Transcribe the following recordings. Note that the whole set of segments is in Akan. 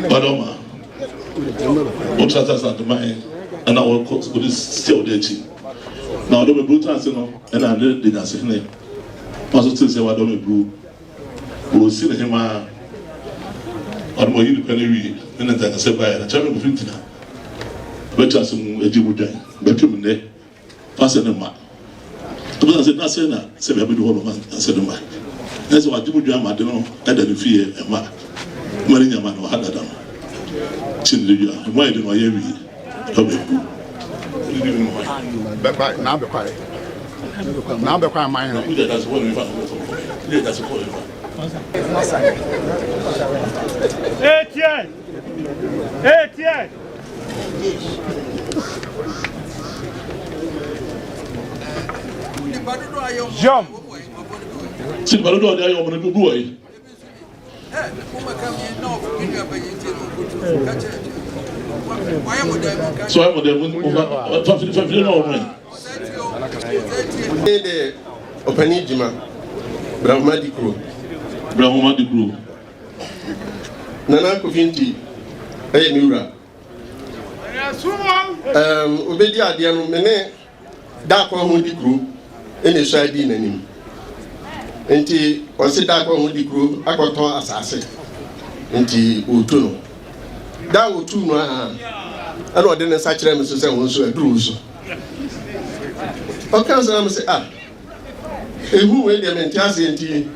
Madoma, what does that mean? And I will still there. Now, I don't be brutal, and I did not say name. Also, say, I don't be blue. We'll see him. I'm going to penny and then I said, by a channel of Fintina. Better some Ejibujan, better than there. Pass in a mark. I said, not saying that, say, I'll be the whole of I said, man. That's what Jibujan, I don't know, I don't fear a mark. Marina man or Hadadam. Chindia, why do I hear me? Now be quiet. Now be quiet, my hand. That's what we found. That's what we found. Etienne! Etienne! Jump! Si Baludo, they are on the boy. So I'm the opening Jima, Brahmadi crew. Brahmadi crew. Nana Kofinti, hey Mura. Obedi Adiano, Mene, Dark one crew, any side in him. Enti wasi dark one crew, I got on assassin. Enti Utuno. That would two no. I don't didn't such them as I was so a bruise. Okay, so I'm say, who will the mentality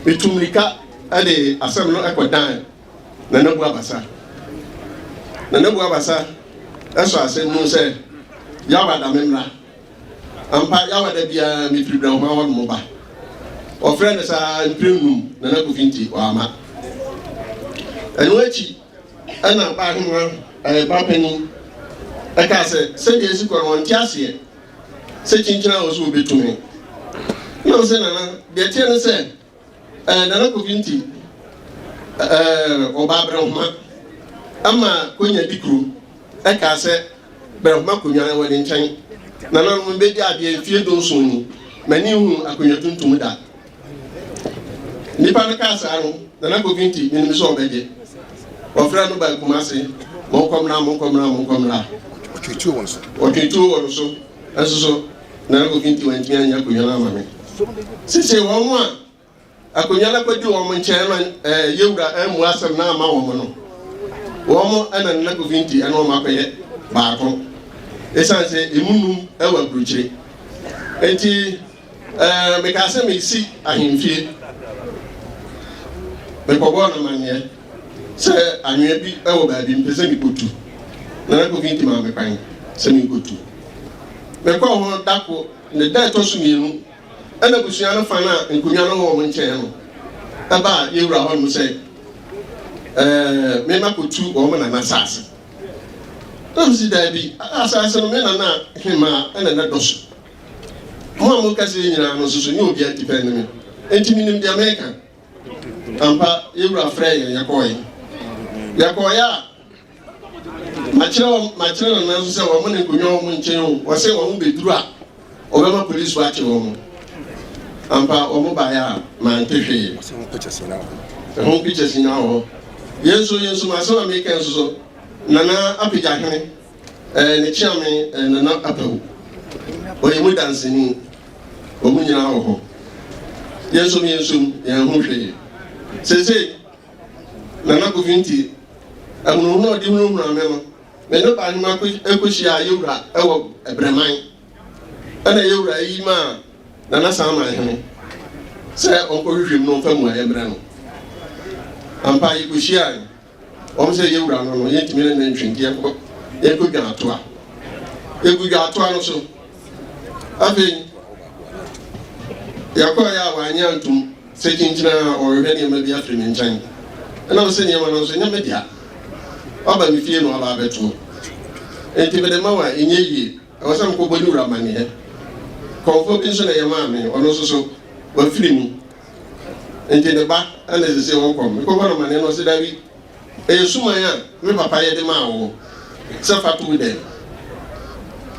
Bitumika at the assembly Aquadan, Nanabuabasa. Nanabuabasa, that's why I said, no, say, Yawada Memra. And Yawada be a Mitri Brown Moba. Or friends are in Primum, Nanabufinti, or Ama. And Wechi, and I'm buying a bapping. I can't say years ago on Tiasia. Setting Charles will be to me. No, Senna, the tenant said, and Nanabufinti, or Barbara. Ama kwenye dikru eka se beroma konwa wani nchen na na mo be dia de fie do so ni mani hu akonwa tuntum da nipa na ka sa no na Kofinti ni mi so beje ofra no ba kumase mo komra Otutu won so enso na Kofinti wan tia nya konwa na mame sisi won mu a akonwa na kwadi won nchen na yewura amu asem na ama won no Womo and an Kofinti and all my Barco. Essence, Imunum, Ewa Brucci. And he make us a see I him fear. But for one man here, sir, I may be over being present good to. Nana Kofinti, Mamma Pine, semi good to. The call on Daco, the dead Tosumian, and the Busiana Fana and Cunano woman channel. About you, Rahon say. Mema ko two woman and assassin. Don't see that be assassin men and not him and another dos. Mamma Cassina was so new be dependent. Intimidate the American. Ampa, you are afraid, Yakoi. Yakoya. My children, and say, woman in Kunyo, or say, one be drunk. Obama police watching woman. Ampa, Omobaya, man, Tiffy. Some pictures in our. Yes, my son Americans so Nana Apijahane and the chairman and Nana Apple. Or you would dance in Omunyan. Yes, and who say, Nana Kofinti, I will not do no remember. me no ba hima ekohia yewura ewo ebreman ana yewura yi ma na sama hene se onko hwehwem no famu ayemre no ampa yi kohia o se yewura no yentimi na ntwinti ekọ gwa atoa gwa atoa no so afi yakọ ya wanya ntum se kintina o hwehwe ne ma bi afri me nkyɛn na se ne ma no so nya media aba mi fie no aba beto enti be de ma wa enye yie e se mko boni wura mane he konfo bi so na ye ma me ono so wa firi mu enti ne ba ana se won kom ko ba mane no se dawi e suma ya me papa ye de ma wo se fatu de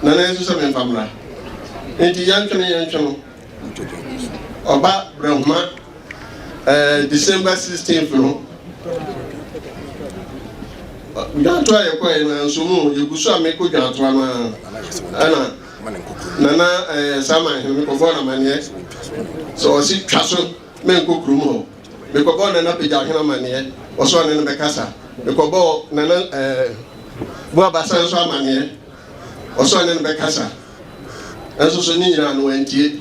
na na so se me famra enti yankene oba brahma December 16th no Gantwa yeko na nsumu yegusu ameko gantwa na ana nana sama he ko bona mane so si twaso men ko krum ho me ko bona na peja hena mane o so ne be kasa me ko bo nana bo abasa so amane o so ne be kasa enso so ni nyina no entie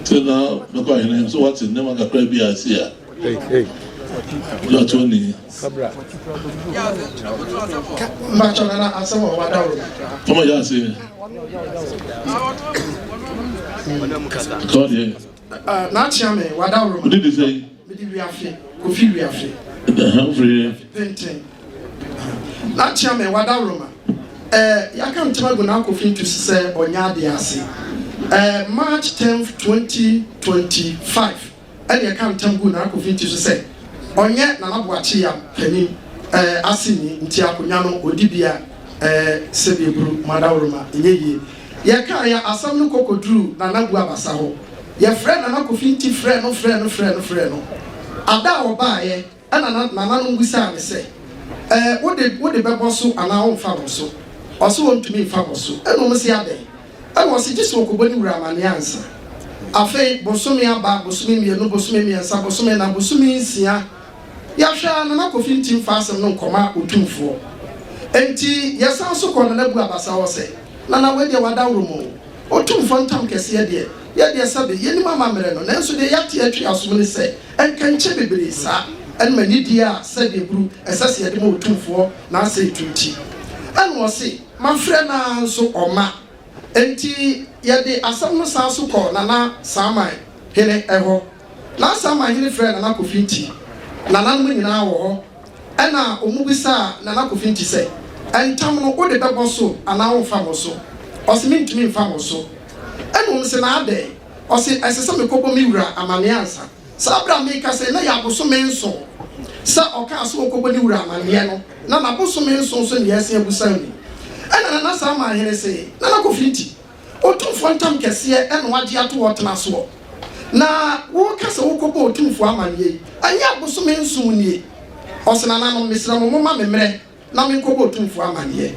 tena me ko hena so what ne ma ka kra bi asia hey ya Tony kabra mbachana asema wadao kama ya se Tony na chiame wadao what did you say midi wiafe kofi wiafe free painting na chiame wadao roma yaka mtemago na kofi ntu se onya de ase March 10th 2025 and yaka mtemago na kofi ntu se onye na naboachi ya panin asini nti akonya no odibia sebebru madawroma enyeyi ye ka ya asam no kokoduru na nabu abasa ho ye frɛ na nakofinti frɛ no ada obaye ana na nanu ngusa me se wode bebo so ana wo mfa wo so oso wontumi mfa wo so eno mo se aden eno se giso okoboni wura mane ansa afei bosumi aba bosumi mienu bosumi miensa bosumi na bosumi nsia yahwa na nakofinti mfa asem no nkoma otumfo enti yesan so kɔ na nabu abasa wo se na we de wadawromo otumfo ntam kese ye de sabe yeni mama mere no nanso de yate atwi asom ne se enkanche bebre sa en manidi a sabe bru esase ye de mo otumfo na asa etunti en wo se mafrɛ na nso ɔma enti ye de asam no sa so kɔ na saman hene ɛhɔ na saman hene frɛ na nakofinti na nanmu nyina wo ho ɛna omubisa na nakofinti sɛ entam no ode bɛbɔ so ana wo fa mo so ɔse mentumi mfa mo so ɛna se na ade ɔse ɛsesa me kɔbɔ me wura amane ansa sa abra me ka sɛ na ya boso me nso sa ɔka so kɔbɔ ni wura amane no na na boso me nso so ne yɛse abusa ni ɛna na sa ma hene sɛ na nakofinti otumfo ntam kɛse ɛna wagye ato wɔtena so na wo kasa wo kɔbɔ otumfo amane yi anya boso me nso nie ɔse na nanom mesra mo ma memrɛ na me nkɔbɔ otumfo amane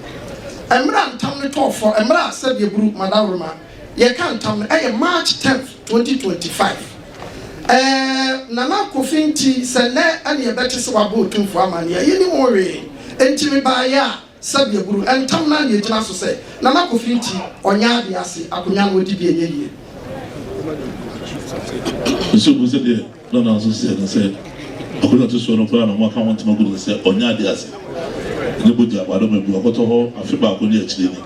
emra ntam ne tɔfo emra sabe buru madawroma ye kan tam eye March 10th 2025 nana kofinti sɛ ne ane ye bɛte se wabo otumfo amane ye ni worre enti me ba ya sabe buru entam na ye gyina so sɛ nana kofinti onya de ase akonya no odi bi enye so go say there no so say na say akonya to so no for na mo aka want to go say onya de ase ne bodi abado me bi okoto ho afiba akoni akire ni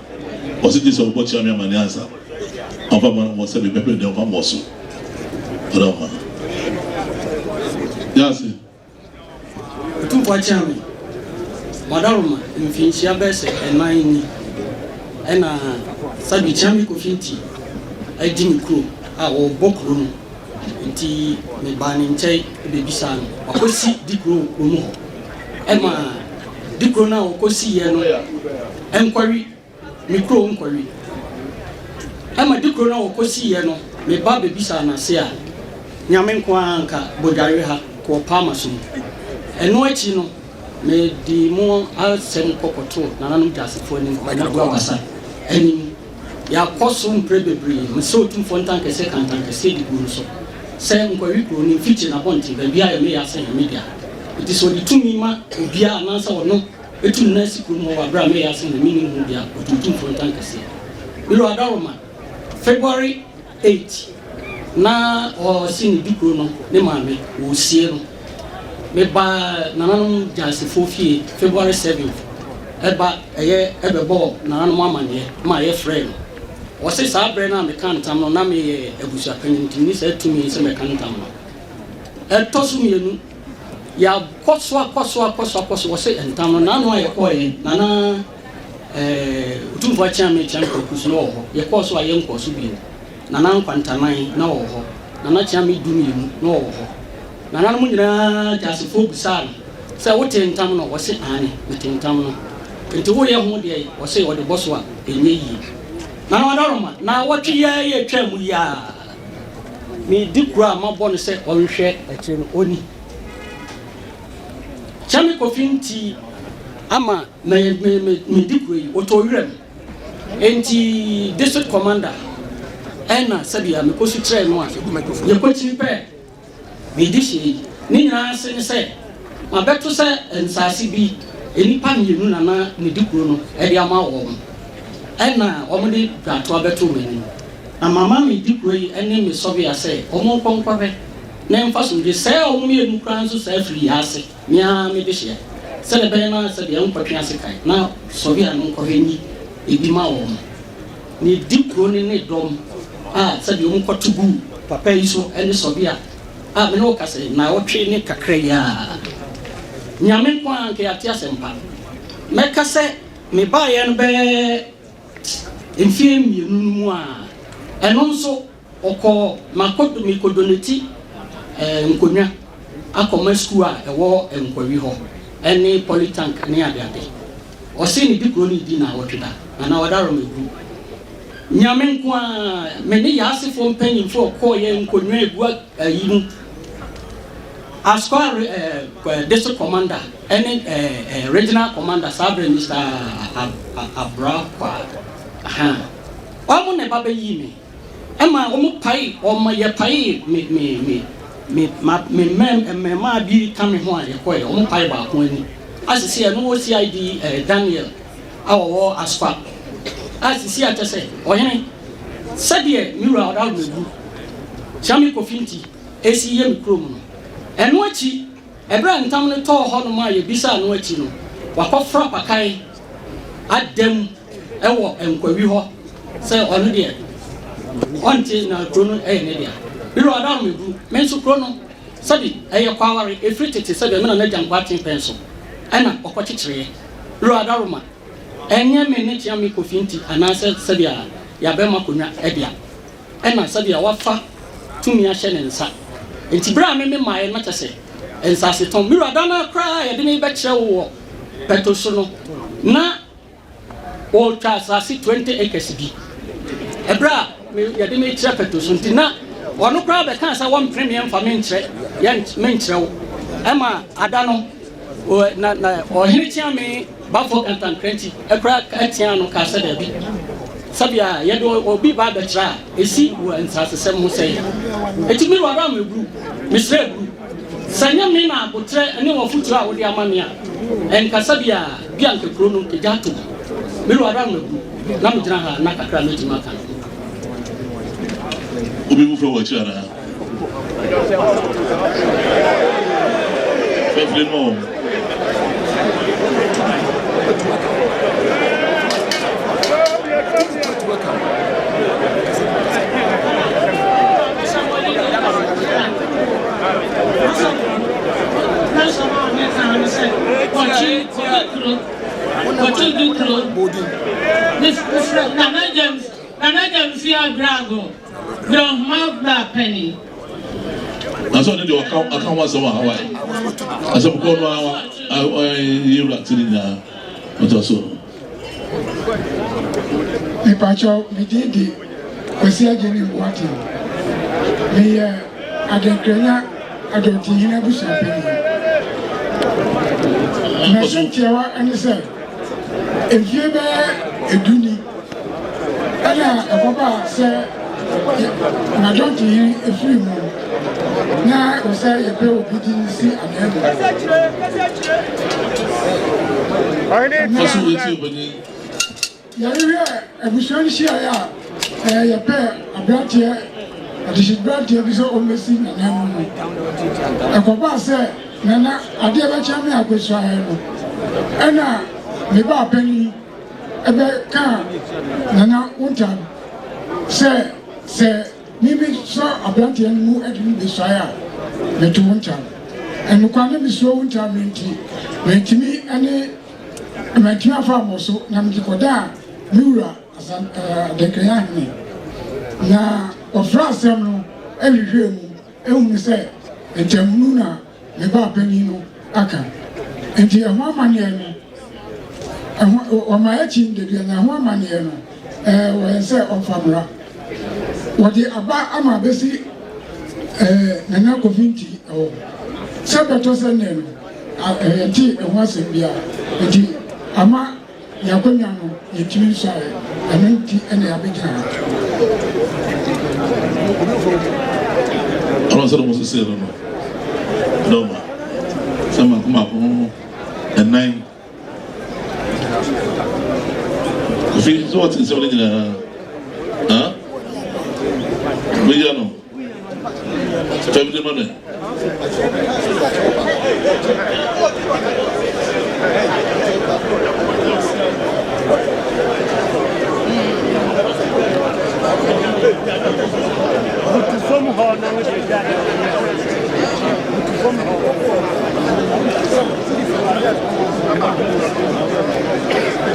o se dise obo chia me amane ansa afa mo se be pepe de ofa mo so ora ma yasi tu kwa chame madaruma mfinchia bese enani ena sabi chame ko finti ajini kro a wo bokro no nti me bani nchai be bisa no akosi dikro mu ema dikro na okosi ye no enkwari mikro nkwari ema dikro na okosi ye no me ba be bisa na se a nyame nko anka bodware ha ko pama so eno achi no me di mo asem kokoto na nanom jasefo ni na do abasa enim ya koso mpre bebre me so tumfo ntan kese kantan kese di guru so se nkwari kro ni fiche na ponti ba bia ya me ya se media it is so the tumi ma obia anansa wono etu na sikuru mo wa bra me ya se na mini hu dia otutu frontan kase biro adaroma February 8 na o sini dikro no ne maame wo sie no me ba nananom jasefo fie February 7 eba ebebo nananom amane ma ye frɛ no wo se saa bre na me kan tam no na me abusu akanti ni se tumi se me kan tam no etosu mienu ya koso wo se entam no na no aye koye nana utumfo achia me chanko kusu no ho ye koso aye nkoso bi nana nkwantanan na wo ho nana chia me dumienu no wo ho nana no nyina jasefo busal se wote entam no wo se ane mete entam no enti wo ye ho de wo se wo de boso a enye yi nana wadaroma na wotwe ye twa mu ya me dikura mabɔ no sɛ ɔnhwɛ akyire no oni Chami kofinti ama me dikura yi otowerem enti district commander ɛna sabia me kosu trɛ no a ye kochi pɛ me dishi ni nyina se ne sɛ ma beto sɛ nsase bi enipa mienu na na me dikura no ɛde ama wɔ ɛna ɔmode dwato abeto mani na mama me dikura yi ene me sobia sɛ ɔmo konkɔbɛ na mfaso de sɛ ɔmo me enu kran so sɛ afiri ase mia me de hye sɛ de bɛn na sɛ de nkɔtwe ase kai na sobia no nkɔhwɛ ni ebi ma wɔ ne dikura ne dɔm a sɛ de ɔmo kɔtugu papa yi so ene sobia a me no kase na wɔtwe ne kakra ya nyame kwa nke ate asempa meka sɛ me ba ye no bɛ mfie mienu mu a eno nso okọ makodo mi kodoneti nkonya akoma school a ewo enkwawi ho ene polytank ne ade o se ni dikro ni di na wotweda na wadaro megu nyame nko a me ne yasefo mpanyimfo okọ ye nkonya egu ayi mu asquad district commander ene regional commander sabre Mr. Abra aha omo ne baba yi me ema omo pai omo ye pai me ma bi kame ho a ye koye omo pai ba ko ani asisi e no CID Daniel awo aspa asisi atese ohene sadie miura oda megu chami kofinti esi ye mikrom no eno achi ebra ntam ne to ho no ma ye bisa no achi no wakofra pakai adem ewo enkwawi ho se onu de onti na krono ne dia biro adam mebu menso krono sabi eye kwaware efritete sabi me na jankwa penso ana okochichire biro adaruma enye me ne tia me kofinti anase sabi a ya be makonwa edia ana sabi a wafa tumi ahye ne nsa enti bra me maaye na chese ensa se ton biro adana kra ye de me be kire wo petoso no na o asase 20 acres bi ebra ya de me kire petoso ntina ono kra be kan sa one premium fa me nkire ya me nkire wo ema adano na o hiritia me bafo kantan krenti ekra atia no ka sa da bi sabia ye do obi ba be kira esi wo nsase sem ho sei eti mi wara megru misre gru sanya me na abotre ne wo futura wo de amane a enka sabia bia nke kro no ke jato mi wara megru na mi jira ha na kakra me jima kan obi mu fro wo kira Fefle mo Aso ni do aka wa so wa Hawaii. Aso ko no you rat ni na. Oto so. Mi pacho mi didi kwesi ageni mwati. Mi adenkrenya adoti hina busa peni. Na sentiawa anise efiebe eduni ana akoba se na adoti hina efiri mu na o se yepe obidi si anemu Faso wetin bani. Yàrá ẹ̀bùsùn ṣí àyà yẹ pẹ́ abiratiẹ àdìsíbiratiẹ bí sọ ọmọ sí nana mu ẹ̀kọ́ bá sẹ́ nana adé ẹ bẹ kyẹ́ mi àgbẹ̀sọ ayẹ no ẹ̀nà mi bá abẹ́ni ẹ bẹ ká nana wọ́ntà sẹ́ mímí sọ abiratiẹ ni mu ẹ̀dín bí sọ ayà mi tó wọ́ntà ẹnukwa ne mi sọ wọ́ntà mi ntì mi ntìmí ẹni mi ntìmí afa àmọ̀ so na mi ti kọ̀ dáa. Miura Adekaya ni na ofra asem no ehwehwe mu ehunu se etemnu na me ba pani no aka enti ehwo amane no o ma echi ndebia na ehwo amane no wo se ofamra wodi aba ama besi nana kofinti o se beto se ne no enti ehwo asem bia enti ama yakonya no yetimi nsae ananti ene abegina Àwọn sọ̀rọ̀ mọ̀ sí ẹ̀rọ náà lọ́wọ́ sọ́mà kó máa kún ẹ̀náì kò fi tí wọ́n ti ń sẹ́wọ́n ní jìnnà méjì àná fẹ́mi dé mọ́nà.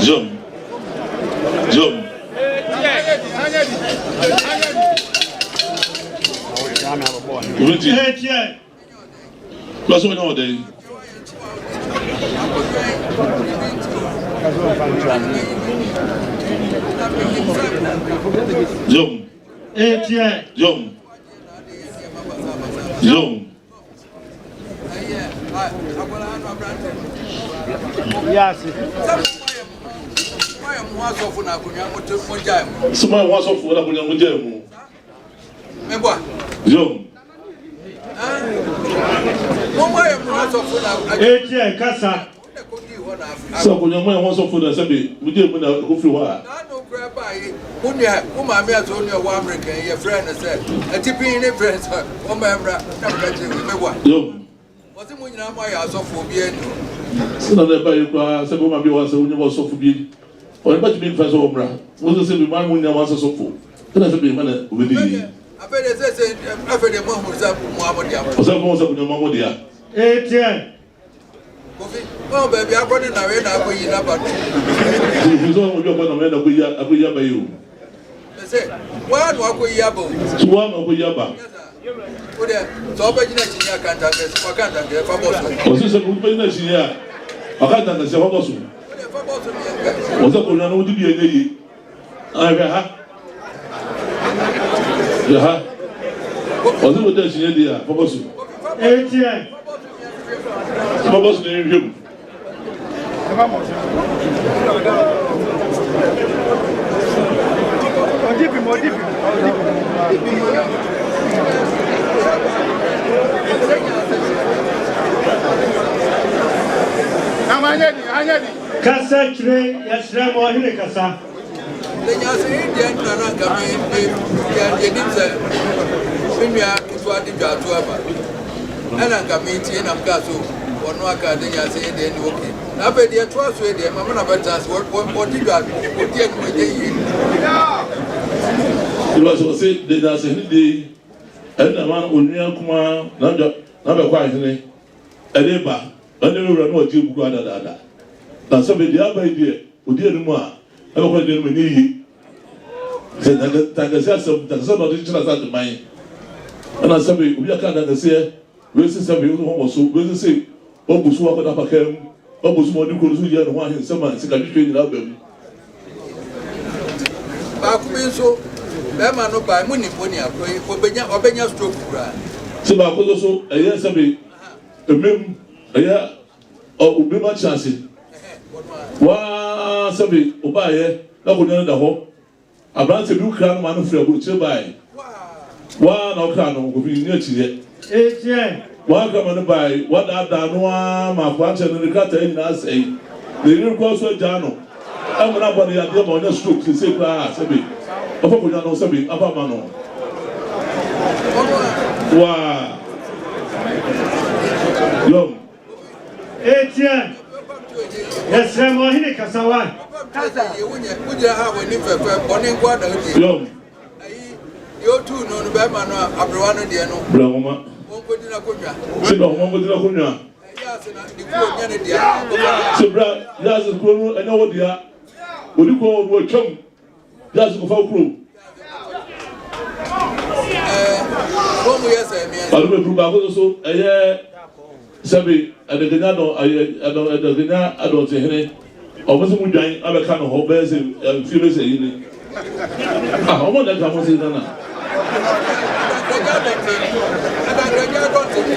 Jom. Plus one all day. Jom. Yes. Someone wants off for the Jom. Kasa. So when your man wants off for the Sabi, we did when I go through her. Your friend said, a tipping in a friend, one member, Jom. what's when you're my house of phobia? So that by you, some of my was when you was so forbidden. Or about to be friends of Ombra. Was the same man when you was so full. Then I said, be man with you. I bet I fed a mom was up Muhammad. Was that most of your mama dear? Oh, baby, I'm running away now for you. You don't know what I'm going to by you. They say, one walk with Yabo. So one of Yaba. So, I bet you can't get for Was this a good business here? I can't understand what was it. Was that going on to be a lady? I have. Was it what does she idea? What was it? What was the name? Kasa kire yasra mo ahine kasa. Then you say Indian and I'm coming to I'm Gaso or no academy. I say then okay. I bet you trust with them. I'm not about us. What you got? What you was say there's a day and a man on Kuma number quite a neighbor. I never know what you got that. Now somebody the other idea would dear more. I don't want to need said that some of the children at the mine. And I said, we are kind of say, we see some people who so we say, what was walking up a camp, what was more difficult to do one in some months, can you train up them? So, that man no buy money for Benya stroke. So, I was also a year somebody, a mem, a year, or be much chance. Wow, somebody, Obaya, that would end the whole. A branch of new crown man of your butcher by. One or crown will be near to you. One come on by what I done one, my father and the cat in us say. The real cross were Jano. I'm not one of the other on the stroke to say, class, a bit. Of a no sabi, Abamano. Wow. Young. Etienne. Yes, I'm Mohini Kasawan. Young. You two know the Batman, Abraham, dear no. Brahma. Sit down, one with the Lacunia. So, Brad, that's a crew, I know what they are. Would you go to a chum? That's a folk crew. I will prove also a year. Sabi, at the Ganado, I don't say any. Or was it dying? I'm a kind of hobbies and furious. I want that I was in Ghana.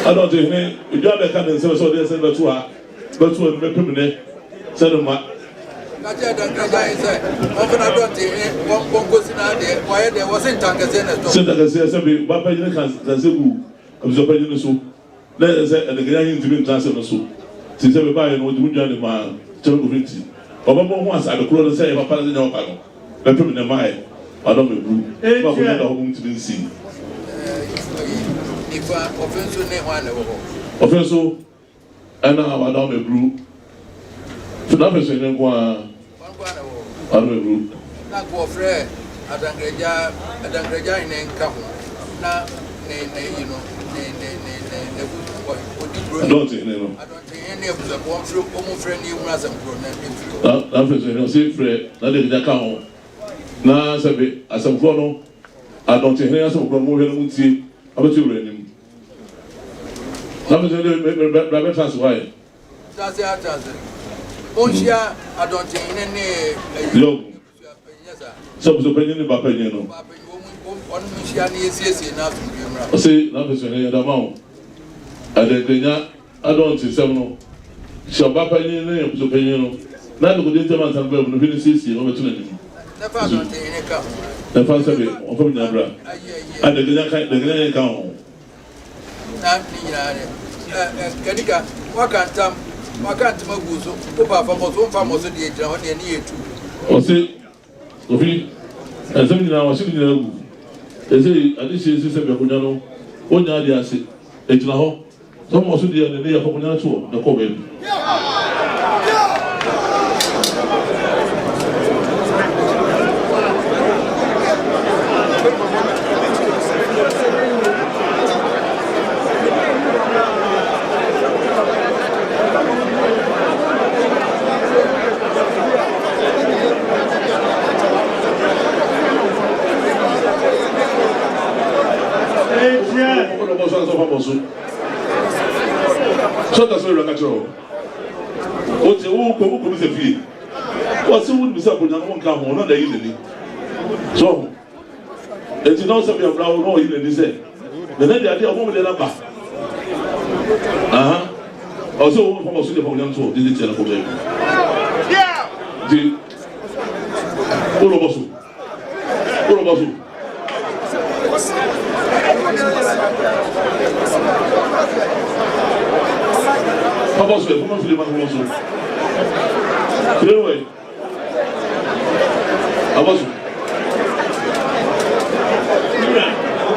I don't think any. You don't have a kind of so there's a tour, but to a permanent. Send them up. I don't think one goes in there. Why there wasn't Tangazen? Send the Gaza, Papa, you can say who comes up in the soup. Let us say, and the guy to be transferred also. Since everybody would do the man, John Vinci. Obama once I could say, Papa, in your panel. Let him in the mind. I don't know. But we had a home to be seen. If I offensive name one offensive, and now I don't know group. To that person, I don't know group. Not for Fred, Adangreja in Kamu. Now, you know. I don't think any of the one through almost friendly as a that person, say, Fred, that is the account. Now, as a follow, I don't think any some promotion see about you running. That is the why. That's it. Onshia, I don't think any. Look, some opinion about Penino. I say, that is any other amount. I don't see some. Shall Papa in the opinion. Not the good intimate and well, the city over to them. The first of it, of Nabra. And the Glen account. Kanika, what can't Maguso, Papa from one famous of the age on the near two. Or say, Sophie, and something I was sitting there. They say, at this is Bunano, one idea, I said, it's now. Some also the other day of Bunano, the COVID. So that's why we're natural. What's the who is a fee? What's the wood beside one come on the evening? So, it's not something of brown or even this day. The idea of the number. Also, from a city of young soul, did it tell a yeah. The Urobosu. Papa, come on, Philip, also. Anyway, I was.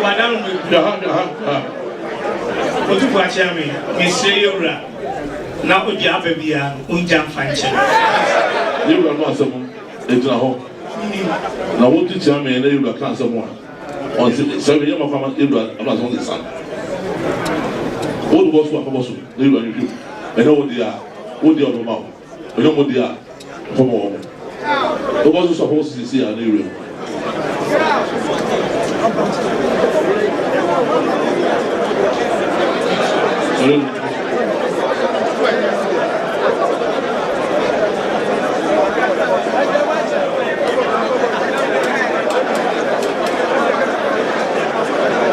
Madam, what you watch me? Miss Yura. Now, would you have a beer? Unjam function. You are not someone. It's a home. Now, what did you tell me? And you are someone. On 7 years of I'm on the sun. What was what was you? I know what they are. What they are about. I know what they are. Come on. What was you supposed to see an area?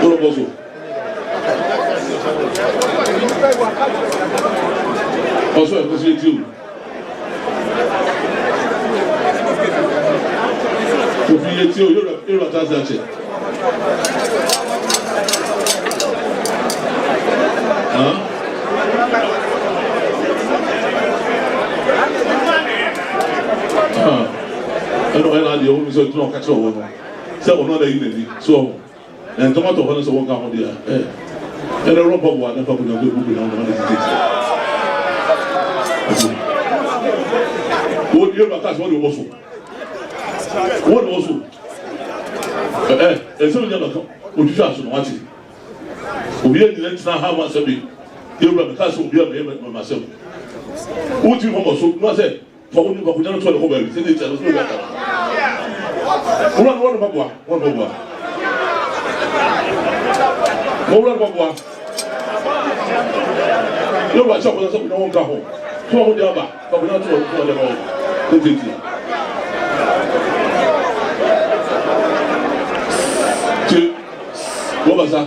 What was you? Also, I appreciate you. You're a Tazache. Huh? ɛna ɔyɛ n'adeɛ wɔn nso ɛtuna ɔka kyerɛ wɔn no sɛ ɔno ɔda yi n'ani so tomato hɔ no sɛ wɔn ka ho deɛ ɛna rɔba bɔ a n'afa ko nyɛ ko ebubu na ɔno ɔda tete wɔn die ba kaasi wɔn de wɔ so ɛsɛ wɔn nyɛ dɔkɔ otwitwi aso na wate obi yɛ nyina tena ha ma sɛ bi ewura mi kaasi obi yɛ mɛ ma sɛ wɔn ti fɔm ɔso n'o sɛ fɔwɔ ni kɔkɔ nyɛ to ɛlɛ kɔ baabi sɛ ne ti ɛlɛ so yɛ kala wɔn ba bua yóò wá sí ọkọ sọ fún wọn ká hó fún ọmọdé ọba ọkọ náà tó wọn fún ọdẹ wọn tètè tí wọ́n bá sá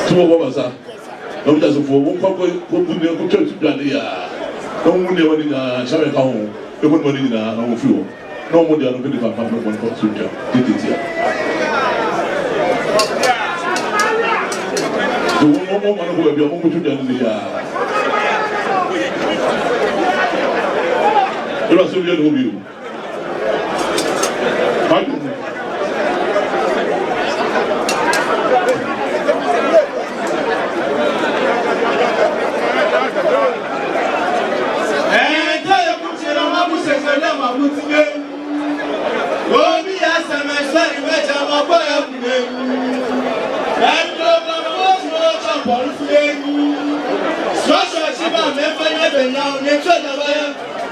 tí wọ́n bá sá lọ́wọ́ jà sọ fún wọn kọ́ kó kú ní kó tó ìtújà ní yà náà wọ́n mú ní ẹwọ́n ní yà sábẹ̀ ká hó ẹ̀kọ́ ní wọ́n ní yìí náà wọ́n fi wọ́n náà wọ́n mú di àná fún nípa pàmò wọn kọ́ tó ìtújà tètè tí a. So one man who will be a moment to the you are so young who you. Social Chiba, member, never now,